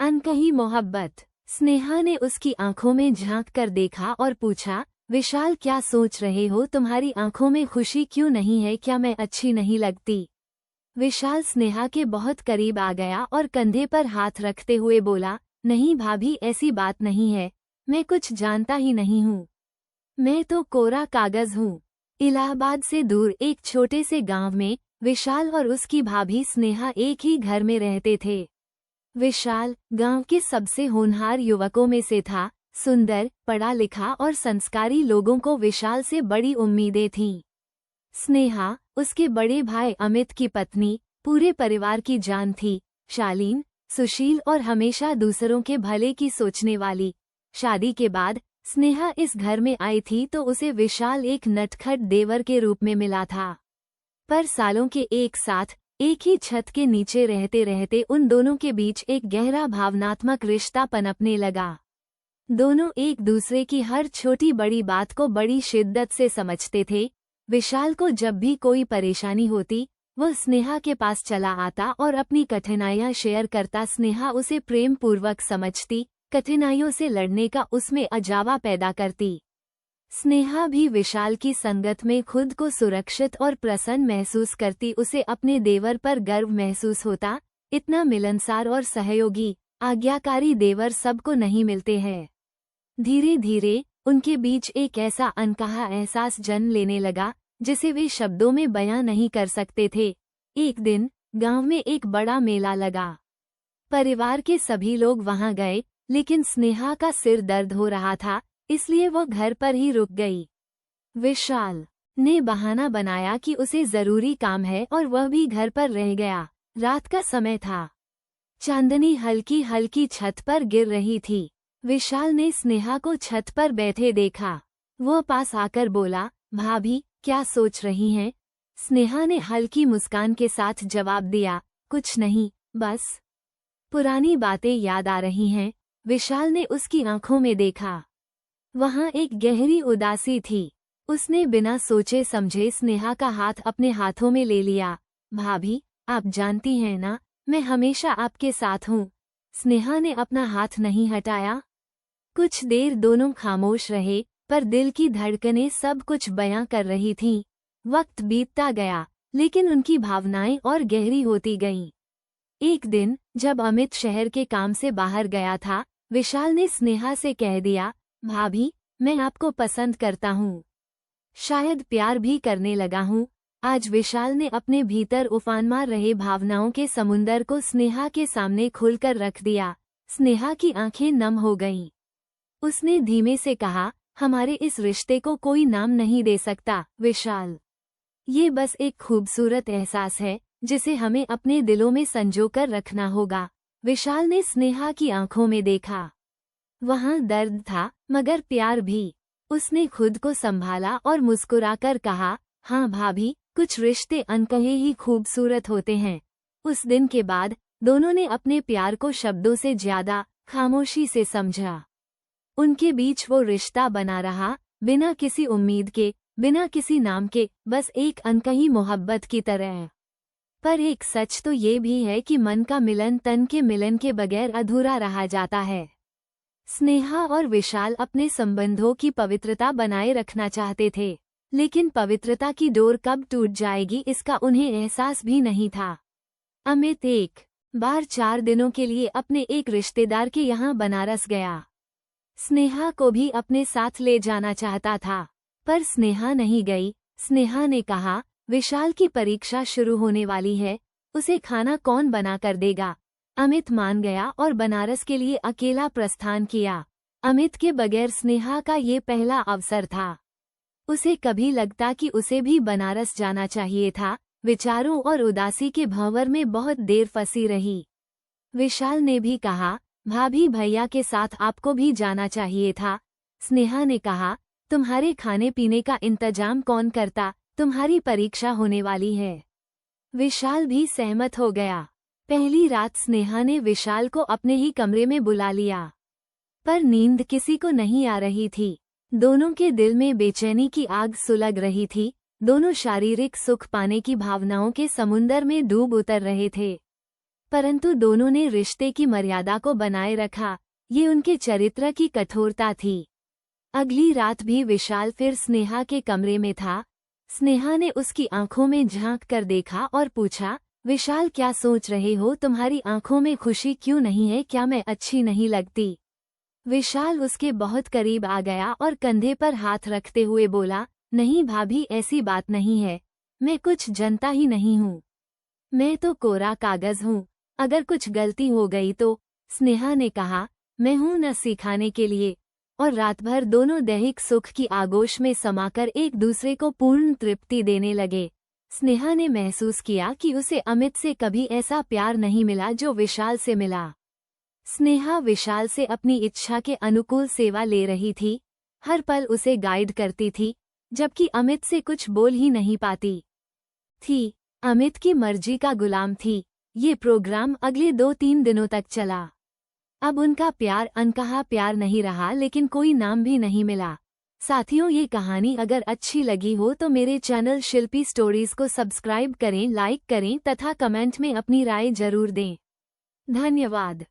अनकही मोहब्बत। स्नेहा ने उसकी आंखों में झांक कर देखा और पूछा, विशाल क्या सोच रहे हो, तुम्हारी आंखों में खुशी क्यों नहीं है, क्या मैं अच्छी नहीं लगती? विशाल स्नेहा के बहुत करीब आ गया और कंधे पर हाथ रखते हुए बोला, नहीं भाभी, ऐसी बात नहीं है, मैं कुछ जानता ही नहीं हूँ। मैं तो कोरा कागज हूँ। इलाहाबाद से दूर एक छोटे से गांव में विशाल और उसकी भाभी स्नेहा एक ही घर में रहते थे। विशाल गांव के सबसे होनहार युवकों में से था। सुंदर, पढ़ा लिखा और संस्कारी लोगों को विशाल से बड़ी उम्मीदें थीं। स्नेहा उसके बड़े भाई अमित की पत्नी पूरे परिवार की जान थी। शालीन, सुशील और हमेशा दूसरों के भले की सोचने वाली। शादी के बाद स्नेहा इस घर में आई थी तो उसे विशाल एक नटखट देवर के रूप में मिला था। पर सालों के एक साथ एक ही छत के नीचे रहते रहते उन दोनों के बीच एक गहरा भावनात्मक रिश्ता पनपने लगा। दोनों एक दूसरे की हर छोटी बड़ी बात को बड़ी शिद्दत से समझते थे। विशाल को जब भी कोई परेशानी होती वह स्नेहा के पास चला आता और अपनी कठिनाइयां शेयर करता। स्नेहा उसे प्रेम पूर्वक समझती, कठिनाइयों से लड़ने का उसमें अजावा पैदा करती। स्नेहा भी विशाल की संगत में खुद को सुरक्षित और प्रसन्न महसूस करती। उसे अपने देवर पर गर्व महसूस होता। इतना मिलनसार और सहयोगी, आज्ञाकारी देवर सबको नहीं मिलते हैं। धीरे धीरे उनके बीच एक ऐसा अनकहा एहसास जन्म लेने लगा जिसे वे शब्दों में बयां नहीं कर सकते थे। एक दिन गांव में एक बड़ा मेला लगा। परिवार के सभी लोग वहां गए, लेकिन स्नेहा का सिर दर्द हो रहा था, इसलिए वो घर पर ही रुक गई। विशाल ने बहाना बनाया कि उसे जरूरी काम है और वह भी घर पर रह गया। रात का समय था। चांदनी हल्की हल्की छत पर गिर रही थी। विशाल ने स्नेहा को छत पर बैठे देखा। वह पास आकर बोला, भाभी क्या सोच रही हैं? स्नेहा ने हल्की मुस्कान के साथ जवाब दिया, कुछ नहीं, बस पुरानी बातें याद आ रही हैं। विशाल ने उसकी आंखों में देखा। वहां एक गहरी उदासी थी। उसने बिना सोचे समझे स्नेहा का हाथ अपने हाथों में ले लिया। भाभी, आप जानती हैं ना, मैं हमेशा आपके साथ हूँ। स्नेहा ने अपना हाथ नहीं हटाया। कुछ देर दोनों खामोश रहे, पर दिल की धड़कनें सब कुछ बयां कर रही थीं। वक्त बीतता गया, लेकिन उनकी भावनाएं और गहरी होती गईं। एक दिन जब अमित शहर के काम से बाहर गया था, विशाल ने स्नेहा से कह दिया, भाभी, मैं आपको पसंद करता हूँ, शायद प्यार भी करने लगा हूँ। आज विशाल ने अपने भीतर उफान मार रहे भावनाओं के समुंदर को स्नेहा के सामने खोलकर रख दिया। स्नेहा की आंखें नम हो गईं। उसने धीमे से कहा, हमारे इस रिश्ते को कोई नाम नहीं दे सकता विशाल। ये बस एक खूबसूरत एहसास है जिसे हमें अपने दिलों में संजोकर रखना होगा। विशाल ने स्नेहा की आंखों में देखा। वहाँ दर्द था, मगर प्यार भी। उसने खुद को संभाला और मुस्कुराकर कहा, हाँ भाभी, कुछ रिश्ते अनकहे ही खूबसूरत होते हैं। उस दिन के बाद दोनों ने अपने प्यार को शब्दों से ज्यादा खामोशी से समझा। उनके बीच वो रिश्ता बना रहा, बिना किसी उम्मीद के, बिना किसी नाम के, बस एक अनकही मोहब्बत की तरह। पर एक सच तो ये भी है कि मन का मिलन तन के मिलन के बगैर अधूरा रहा जाता है। स्नेहा और विशाल अपने संबंधों की पवित्रता बनाए रखना चाहते थे, लेकिन पवित्रता की डोर कब टूट जाएगी इसका उन्हें एहसास भी नहीं था। अमित एक बार 4 दिनों के लिए अपने एक रिश्तेदार के यहाँ बनारस गया। स्नेहा को भी अपने साथ ले जाना चाहता था, पर स्नेहा नहीं गई। स्नेहा ने कहा, विशाल की परीक्षा शुरू होने वाली है, उसे खाना कौन बना कर देगा? अमित मान गया और बनारस के लिए अकेला प्रस्थान किया। अमित के बगैर स्नेहा का ये पहला अवसर था। उसे कभी लगता कि उसे भी बनारस जाना चाहिए था। विचारों और उदासी के भंवर में बहुत देर फंसी रही। विशाल ने भी कहा, भाभी भैया के साथ आपको भी जाना चाहिए था। स्नेहा ने कहा, तुम्हारे खाने पीने का इंतजाम कौन करता, तुम्हारी परीक्षा होने वाली है। विशाल भी सहमत हो गया। पहली रात स्नेहा ने विशाल को अपने ही कमरे में बुला लिया, पर नींद किसी को नहीं आ रही थी। दोनों के दिल में बेचैनी की आग सुलग रही थी। दोनों शारीरिक सुख पाने की भावनाओं के समुंदर में डूब उतर रहे थे। परंतु दोनों ने रिश्ते की मर्यादा को बनाए रखा। ये उनके चरित्र की कठोरता थी। अगली रात भी विशाल फिर स्नेहा के कमरे में था। स्नेहा ने उसकी आंखों में झांक कर देखा और पूछा, विशाल क्या सोच रहे हो? तुम्हारी आंखों में खुशी क्यों नहीं है? क्या मैं अच्छी नहीं लगती? विशाल उसके बहुत करीब आ गया और कंधे पर हाथ रखते हुए बोला, नहीं भाभी, ऐसी बात नहीं है। मैं कुछ जनता ही नहीं हूँ। मैं तो कोरा कागज हूँ। अगर कुछ गलती हो गई तो। स्नेहा ने कहा, मैं हूँ न सिखाने के लिए। और रात भर दोनों दैहिक सुख की आगोश में समाकर एक दूसरे को पूर्ण तृप्ति देने लगे। स्नेहा ने महसूस किया कि उसे अमित से कभी ऐसा प्यार नहीं मिला जो विशाल से मिला। स्नेहा विशाल से अपनी इच्छा के अनुकूल सेवा ले रही थी, हर पल उसे गाइड करती थी, जबकि अमित से कुछ बोल ही नहीं पाती थी। अमित की मर्जी का गुलाम थी। ये प्रोग्राम अगले 2-3 दिनों तक चला। अब उनका प्यार अनकहा प्यार नहीं रहा, लेकिन कोई नाम भी नहीं मिला। साथियों, ये कहानी अगर अच्छी लगी हो तो मेरे चैनल शिल्पी स्टोरीज को सब्सक्राइब करें, लाइक करें तथा कमेंट में अपनी राय जरूर दें। धन्यवाद।